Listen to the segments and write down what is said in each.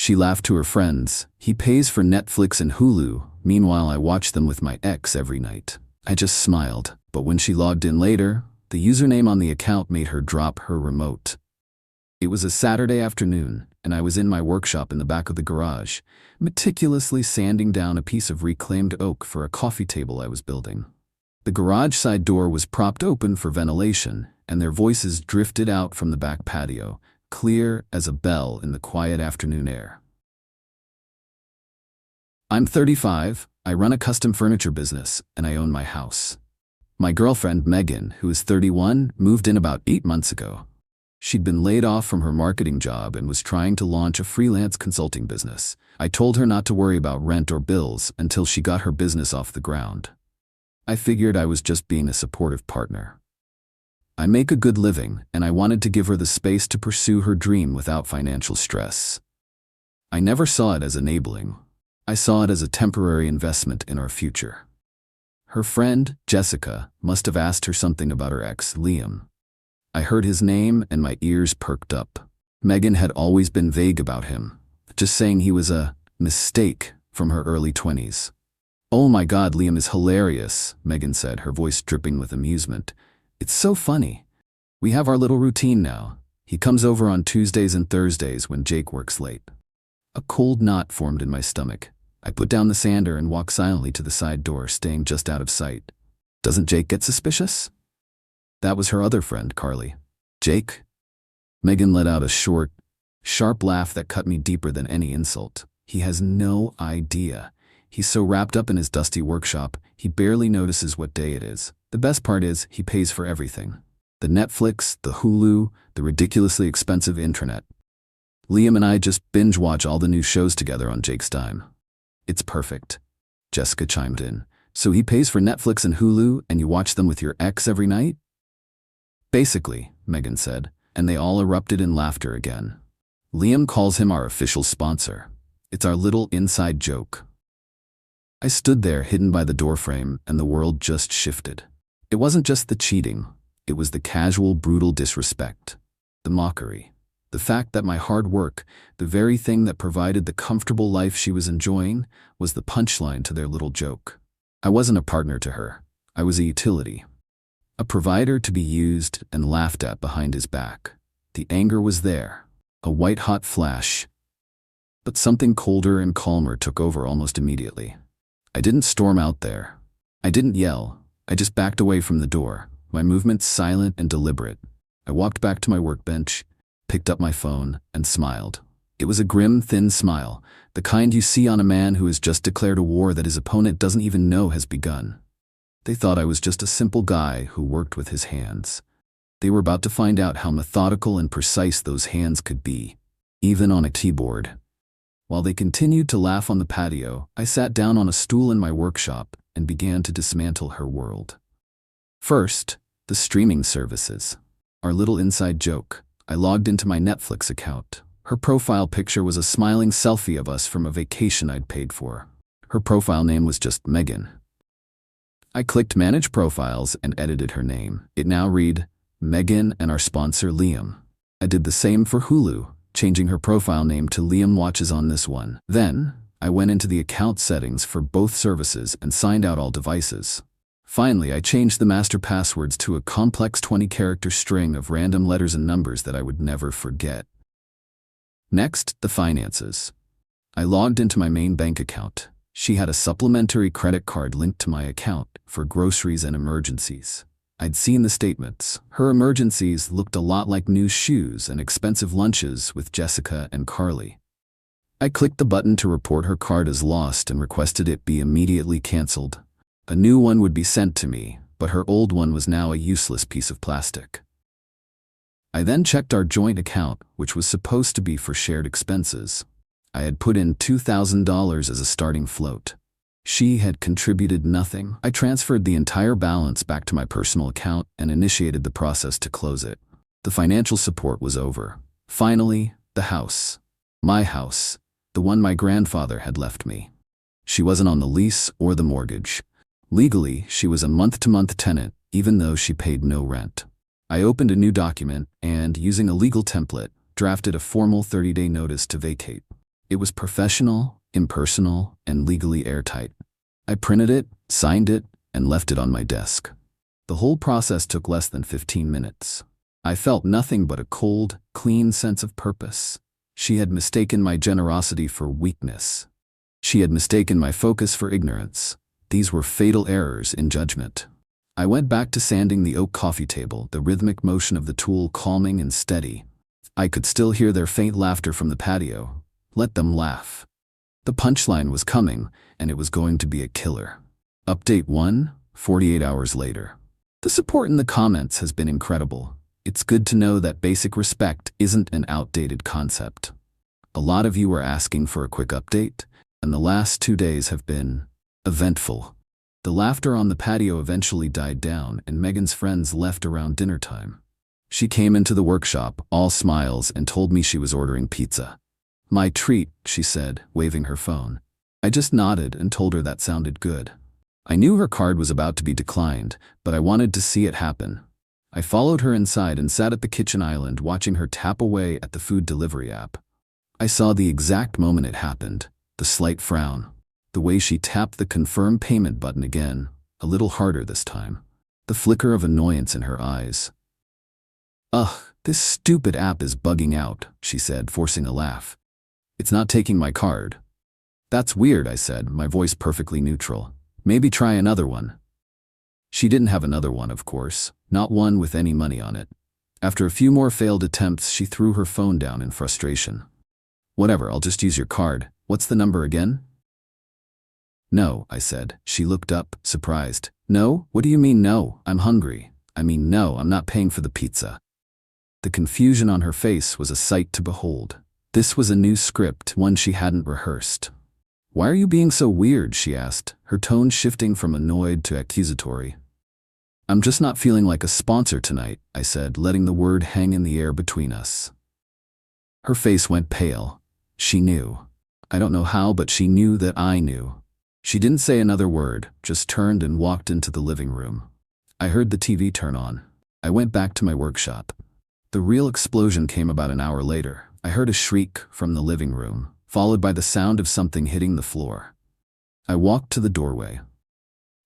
She laughed to her friends. He pays for Netflix and Hulu. Meanwhile, I watch them with my ex every night. I just smiled, but when she logged in later, the username on the account made her drop her remote. It was a Saturday afternoon, and I was in my workshop in the back of the garage, meticulously sanding down a piece of reclaimed oak for a coffee table I was building. The garage side door was propped open for ventilation, and their voices drifted out from the back patio, clear as a bell in the quiet afternoon air. I'm 35, I run a custom furniture business, and I own my house. My girlfriend, Megan, who is 31, moved in about 8 months ago. She'd been laid off from her marketing job and was trying to launch a freelance consulting business. I told her not to worry about rent or bills until she got her business off the ground. I figured I was just being a supportive partner. I make a good living, and I wanted to give her the space to pursue her dream without financial stress. I never saw it as enabling. I saw it as a temporary investment in our future. Her friend, Jessica, must have asked her something about her ex, Liam. I heard his name and my ears perked up. Megan had always been vague about him, just saying he was a mistake from her early 20s. Oh my God, Liam is hilarious, Megan said, her voice dripping with amusement. It's so funny. We have our little routine now. He comes over on Tuesdays and Thursdays when Jake works late. A cold knot formed in my stomach. I put down the sander and walked silently to the side door, staying just out of sight. Doesn't Jake get suspicious? That was her other friend, Qley. Jake? Megan let out a short, sharp laugh that cut me deeper than any insult. He has no idea. He's so wrapped up in his dusty workshop, he barely notices what day it is. The best part is, he pays for everything. The Netflix, the Hulu, the ridiculously expensive intranet. Liam and I just binge watch all the new shows together on Jake's dime. It's perfect. Jessica chimed in. So he pays for Netflix and Hulu, and you watch them with your ex every night? Basically, Megan said, and they all erupted in laughter again. Liam calls him our official sponsor. It's our little inside joke. I stood there hidden by the doorframe, and the world just shifted. It wasn't just the cheating. It was the casual, brutal disrespect. The mockery. The fact that my hard work, the very thing that provided the comfortable life she was enjoying, was the punchline to their little joke. I wasn't a partner to her. I was a utility. A provider to be used and laughed at behind his back. The anger was there. A white-hot flash. But something colder and calmer took over almost immediately. I didn't storm out there. I didn't yell. I just backed away from the door, my movements silent and deliberate. I walked back to my workbench, picked up my phone, and smiled. It was a grim, thin smile, the kind you see on a man who has just declared a war that his opponent doesn't even know has begun. They thought I was just a simple guy who worked with his hands. They were about to find out how methodical and precise those hands could be, even on a keyboard. While they continued to laugh on the patio, I sat down on a stool in my workshop and began to dismantle her world. First, the streaming services. Our little inside joke. I logged into my Netflix account. Her profile picture was a smiling selfie of us from a vacation I'd paid for. Her profile name was just Megan. I clicked Manage Profiles and edited her name. It now read, Megan and our sponsor Liam. I did the same for Hulu, changing her profile name to Liam Watches on this one. Then, I went into the account settings for both services and signed out all devices. Finally, I changed the master passwords to a complex 20-character string of random letters and numbers that I would never forget. Next, the finances. I logged into my main bank account. She had a supplementary credit card linked to my account for groceries and emergencies. I'd seen the statements. Her emergencies looked a lot like new shoes and expensive lunches with Jessica and Qley. I clicked the button to report her card as lost and requested it be immediately canceled. A new one would be sent to me, but her old one was now a useless piece of plastic. I then checked our joint account, which was supposed to be for shared expenses. I had put in $2,000 as a starting float. She had contributed nothing. I transferred the entire balance back to my personal account and initiated the process to close it. The financial support was over. Finally, the house. My house. The one my grandfather had left me. She wasn't on the lease or the mortgage. Legally, she was a month-to-month tenant, even though she paid no rent. I opened a new document and, using a legal template, drafted a formal 30-day notice to vacate. It was professional, impersonal, and legally airtight. I printed it, signed it, and left it on my desk. The whole process took less than 15 minutes. I felt nothing but a cold, clean sense of purpose. She had mistaken my generosity for weakness. She had mistaken my focus for ignorance. These were fatal errors in judgment. I went back to sanding the oak coffee table, the rhythmic motion of the tool calming and steady. I could still hear their faint laughter from the patio. Let them laugh. The punchline was coming, and it was going to be a killer. Update 1, 48 hours later. The support in the comments has been incredible. It's good to know that basic respect isn't an outdated concept. A lot of you are asking for a quick update, and the last 2 days have been eventful. The laughter on the patio eventually died down, and Megan's friends left around dinner time. She came into the workshop, all smiles, and told me she was ordering pizza. "My treat," she said, waving her phone. I just nodded and told her that sounded good. I knew her card was about to be declined, but I wanted to see it happen. I followed her inside and sat at the kitchen island watching her tap away at the food delivery app. I saw the exact moment it happened, the slight frown, the way she tapped the confirm payment button again, a little harder this time, the flicker of annoyance in her eyes. "Ugh, this stupid app is bugging out," she said, forcing a laugh. "It's not taking my card." "That's weird," I said, my voice perfectly neutral. "Maybe try another one." She didn't have another one, of course, not one with any money on it. After a few more failed attempts, she threw her phone down in frustration. "Whatever, I'll just use your card. What's the number again?" "No," I said. She looked up, surprised. "No? What do you mean no? I'm hungry. I mean no, I'm not paying for the pizza." The confusion on her face was a sight to behold. This was a new script, one she hadn't rehearsed. "Why are you being so weird?" she asked, her tone shifting from annoyed to accusatory. "I'm just not feeling like a sponsor tonight," I said, letting the word hang in the air between us. Her face went pale. She knew. I don't know how, but she knew that I knew. She didn't say another word, just turned and walked into the living room. I heard the TV turn on. I went back to my workshop. The real explosion came about an hour later. I heard a shriek from the living room, followed by the sound of something hitting the floor. I walked to the doorway.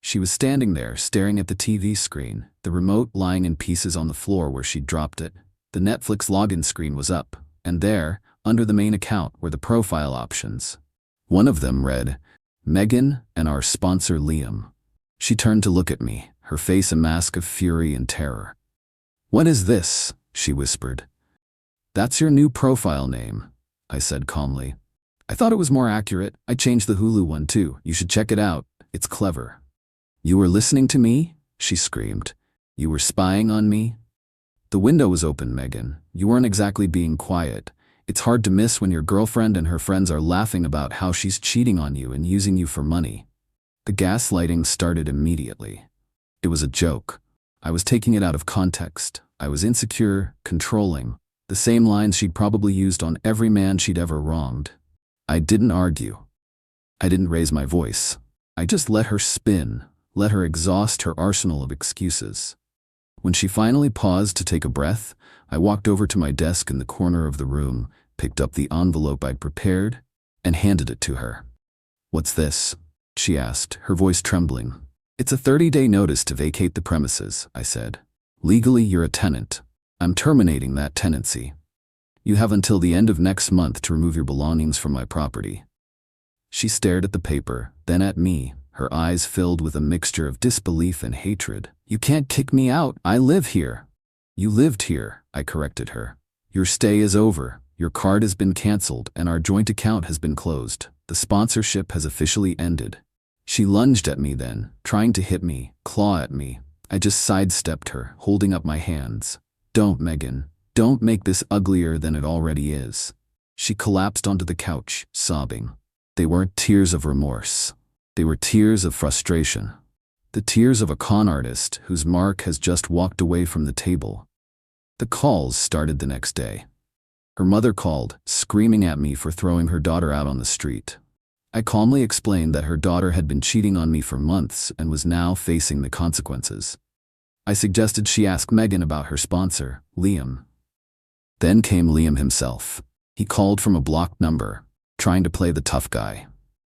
She was standing there, staring at the TV screen, the remote lying in pieces on the floor where she'd dropped it. The Netflix login screen was up, and there, under the main account, were the profile options. One of them read, "Megan and our sponsor Liam." She turned to look at me, her face a mask of fury and terror. "What is this?" she whispered. "That's your new profile name," I said calmly. "I thought it was more accurate. I changed the Hulu one too. You should check it out. It's clever." "You were listening to me?" she screamed. "You were spying on me?" "The window was open, Megan. You weren't exactly being quiet. It's hard to miss when your girlfriend and her friends are laughing about how she's cheating on you and using you for money." The gaslighting started immediately. It was a joke. I was taking it out of context. I was insecure, controlling, the same lines she'd probably used on every man she'd ever wronged. I didn't argue. I didn't raise my voice. I just let her spin, let her exhaust her arsenal of excuses. When she finally paused to take a breath, I walked over to my desk in the corner of the room, picked up the envelope I'd prepared, and handed it to her. "What's this?" she asked, her voice trembling. "It's a 30-day notice to vacate the premises," I said. "Legally, you're a tenant. I'm terminating that tenancy. You have until the end of next month to remove your belongings from my property." She stared at the paper, then at me, her eyes filled with a mixture of disbelief and hatred. "You can't kick me out. I live here." "You lived here," I corrected her. "Your stay is over. Your card has been canceled, and our joint account has been closed. The sponsorship has officially ended." She lunged at me then, trying to hit me, claw at me. I just sidestepped her, holding up my hands. "Don't, Megan. Don't make this uglier than it already is." She collapsed onto the couch, sobbing. They weren't tears of remorse. They were tears of frustration. The tears of a con artist whose mark has just walked away from the table. The calls started the next day. Her mother called, screaming at me for throwing her daughter out on the street. I calmly explained that her daughter had been cheating on me for months and was now facing the consequences. I suggested she ask Megan about her sponsor, Liam. Then came Liam himself. He called from a blocked number. trying to play the tough guy.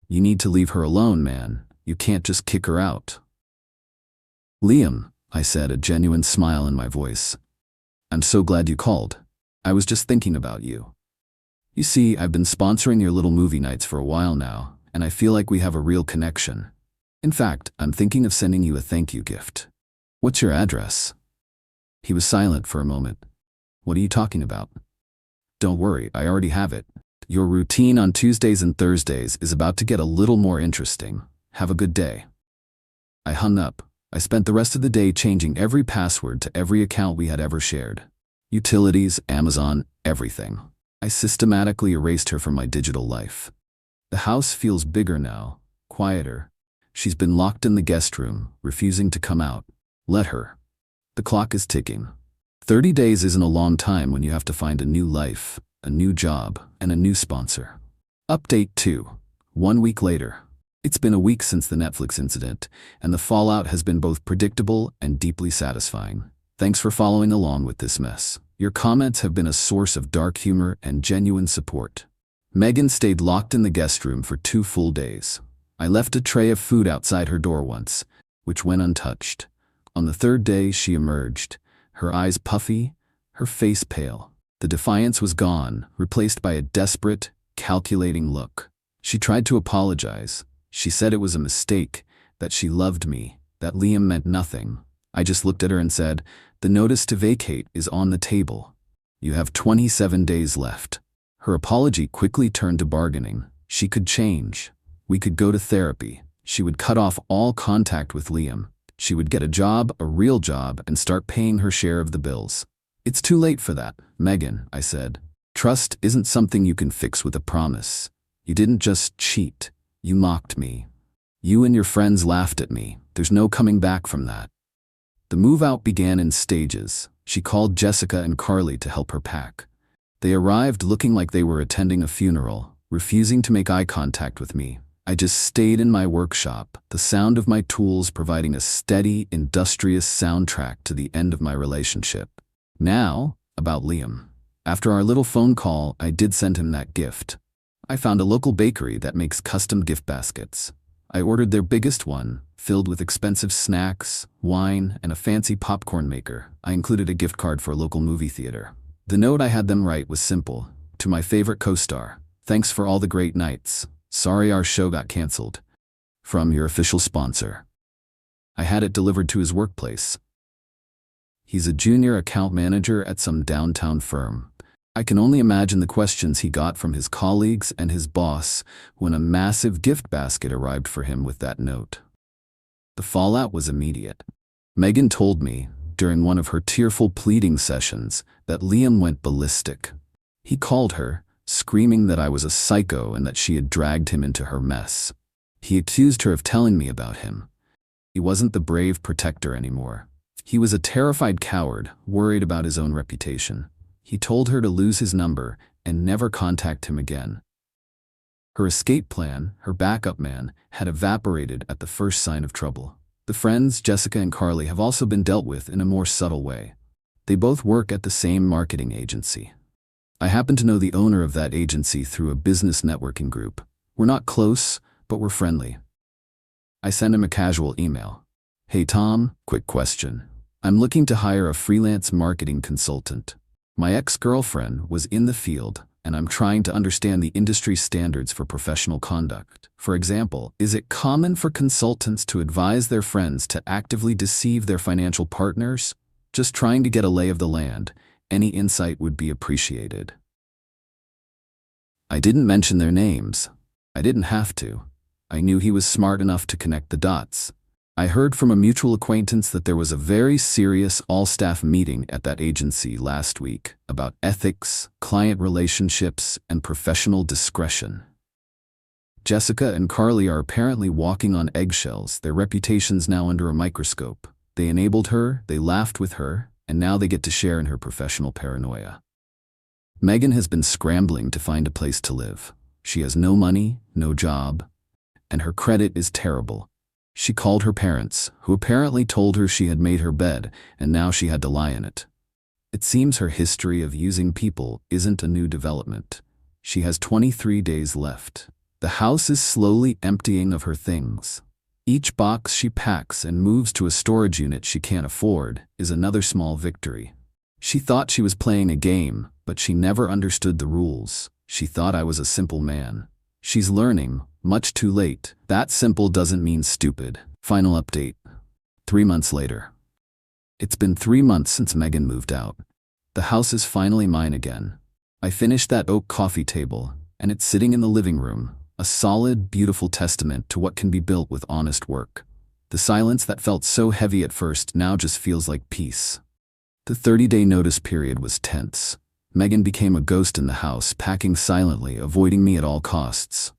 You need to leave her alone, man. You can't just kick her out. Liam, I said, a genuine smile in my voice. I'm so glad you called. I was just thinking about you. You see, I've been sponsoring your little movie nights for a while now, and I feel like we have a real connection. In fact, I'm thinking of sending you a thank you gift. What's your address? He was silent for a moment. What are you talking about? Don't worry, I already have it. Your routine on Tuesdays and Thursdays is about to get a little more interesting. Have a good day. I hung up. I spent the rest of the day changing every password to every account we had ever shared. Utilities, Amazon, everything. I systematically erased her from my digital life. The house feels bigger now, quieter. She's been locked in the guest room, refusing to come out. Let her. The clock is ticking. 30 days isn't a long time when you have to find a new life, a new job, and a new sponsor. Update 2. 1 week later. It's been a week since the Netflix incident, and the fallout has been both predictable and deeply satisfying. Thanks for following along with this mess. Your comments have been a source of dark humor and genuine support. Megan stayed locked in the guest room for 2 full days. I left a tray of food outside her door once, which went untouched. On the 3rd day, she emerged, her eyes puffy, her face pale. The defiance was gone, replaced by a desperate, calculating look. She tried to apologize. She said it was a mistake, that she loved me, that Liam meant nothing. I just looked at her and said, "The notice to vacate is on the table. You have 27 days left." Her apology quickly turned to bargaining. She could change. We could go to therapy. She would cut off all contact with Liam. She would get a job, a real job, and start paying her share of the bills. It's too late for that, Megan, I said. Trust isn't something you can fix with a promise. You didn't just cheat. You mocked me. You and your friends laughed at me. There's no coming back from that. The move out began in stages. She called Jessica and Qley to help her pack. They arrived looking like they were attending a funeral, refusing to make eye contact with me. I just stayed in my workshop, the sound of my tools providing a steady, industrious soundtrack to the end of my relationship. Now, about Liam. After our little phone call, I did send him that gift. I found a local bakery that makes custom gift baskets. I ordered their biggest one, filled with expensive snacks, wine, and a fancy popcorn maker. I included a gift card for a local movie theater. The note I had them write was simple. To my favorite co-star, thanks for all the great nights. Sorry our show got canceled. From your official sponsor. I had it delivered to his workplace. He's a junior account manager at some downtown firm. I can only imagine the questions he got from his colleagues and his boss when a massive gift basket arrived for him with that note. The fallout was immediate. Megan told me, during one of her tearful pleading sessions, that Liam went ballistic. He called her, screaming that I was a psycho and that she had dragged him into her mess. He accused her of telling me about him. He wasn't the brave protector anymore. He was a terrified coward, worried about his own reputation. He told her to lose his number and never contact him again. Her escape plan, her backup man, had evaporated at the first sign of trouble. The friends, Jessica and Qley, have also been dealt with in a more subtle way. They both work at the same marketing agency. I happen to know the owner of that agency through a business networking group. We're not close, but we're friendly. I send him a casual email. Hey Tom, quick question. I'm looking to hire a freelance marketing consultant. My ex-girlfriend was in the field, and I'm trying to understand the industry standards for professional conduct. For example, is it common for consultants to advise their friends to actively deceive their financial partners? Just trying to get a lay of the land. Any insight would be appreciated. I didn't mention their names. I didn't have to. I knew he was smart enough to connect the dots. I heard from a mutual acquaintance that there was a very serious all-staff meeting at that agency last week about ethics, client relationships, and professional discretion. Jessica and Qley are apparently walking on eggshells, their reputations now under a microscope. They enabled her, they laughed with her, and now they get to share in her professional paranoia. Megan has been scrambling to find a place to live. She has no money, no job, and her credit is terrible. She called her parents, who apparently told her she had made her bed, and now she had to lie in it. It seems her history of using people isn't a new development. She has 23 days left. The house is slowly emptying of her things. Each box she packs and moves to a storage unit she can't afford is another small victory. She thought she was playing a game, but she never understood the rules. She thought I was a simple man. She's learning, much too late, that simple doesn't mean stupid. Final update. 3 months later. It's been 3 months since Megan moved out. The house is finally mine again. I finished that oak coffee table, and it's sitting in the living room, a solid, beautiful testament to what can be built with honest work. The silence that felt so heavy at first now just feels like peace. The 30-day notice period was tense. Megan became a ghost in the house, packing silently, avoiding me at all costs.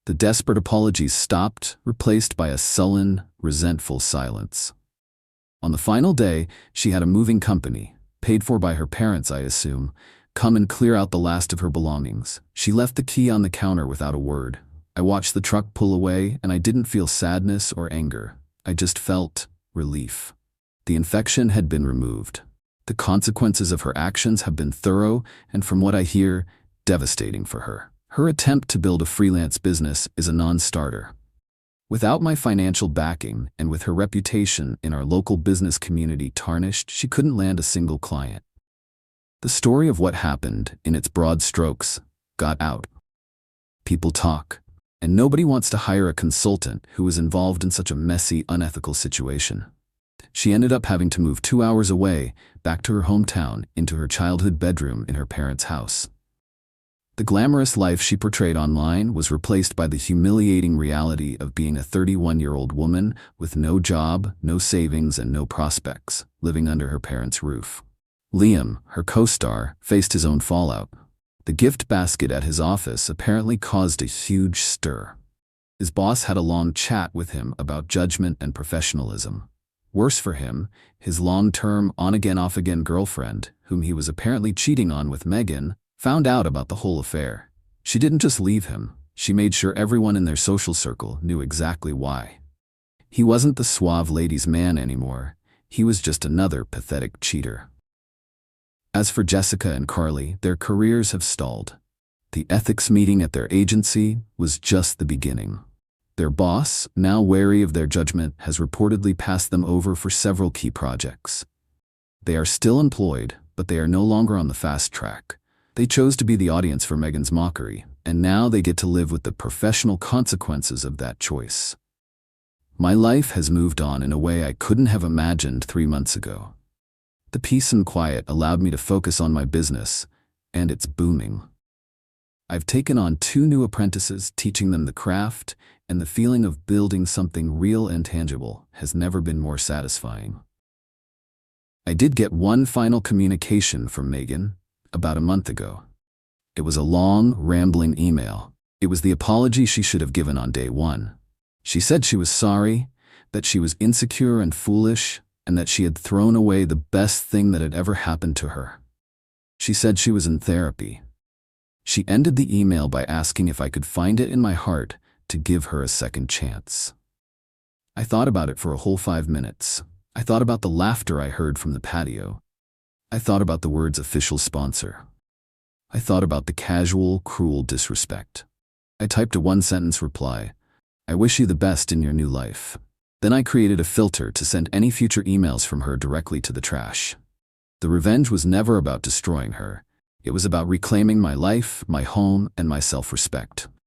The desperate apologies stopped, replaced by a sullen, resentful silence. On the final day, she had a moving company, paid for by her parents, I assume, come and clear out the last of her belongings. She left the key on the counter without a word. I watched the truck pull away, and I didn't feel sadness or anger. I just felt relief. The infection had been removed. The consequences of her actions have been thorough, and from what I hear, devastating for her. Her attempt to build a freelance business is a non-starter. Without my financial backing, and with her reputation in our local business community tarnished, she couldn't land a single client. The story of what happened, in its broad strokes, got out. People talk, and nobody wants to hire a consultant who was involved in such a messy, unethical situation. She ended up having to move 2 hours away, back to her hometown, into her childhood bedroom in her parents' house. The glamorous life she portrayed online was replaced by the humiliating reality of being a 31-year-old woman with no job, no savings, and no prospects, living under her parents' roof. Liam, her co-star, faced his own fallout. The gift basket at his office apparently caused a huge stir. His boss had a long chat with him about judgment and professionalism. Worse for him, his long-term, on-again, off-again girlfriend, whom he was apparently cheating on with Megan, found out about the whole affair. She didn't just leave him, she made sure everyone in their social circle knew exactly why. He wasn't the suave ladies' man anymore, he was just another pathetic cheater. As for Jessica and Qley, their careers have stalled. The ethics meeting at their agency was just the beginning. Their boss, now wary of their judgment, has reportedly passed them over for several key projects. They are still employed, but they are no longer on the fast track. They chose to be the audience for Megan's mockery, and now they get to live with the professional consequences of that choice. My life has moved on in a way I couldn't have imagined 3 months ago. The peace and quiet allowed me to focus on my business, and it's booming. I've taken on 2 new apprentices, teaching them the craft, and the feeling of building something real and tangible has never been more satisfying. I did get one final communication from Megan about a month ago. It was a long, rambling email. It was the apology she should have given on day 1. She said she was sorry, that she was insecure and foolish, and that she had thrown away the best thing that had ever happened to her. She said she was in therapy. She ended the email by asking if I could find it in my heart to give her a second chance. I thought about it for a whole 5 minutes. I thought about the laughter I heard from the patio. I thought about the words official sponsor. I thought about the casual, cruel disrespect. I typed a 1-sentence reply. I wish you the best in your new life. Then I created a filter to send any future emails from her directly to the trash. The revenge was never about destroying her. It was about reclaiming my life, my home, and my self-respect.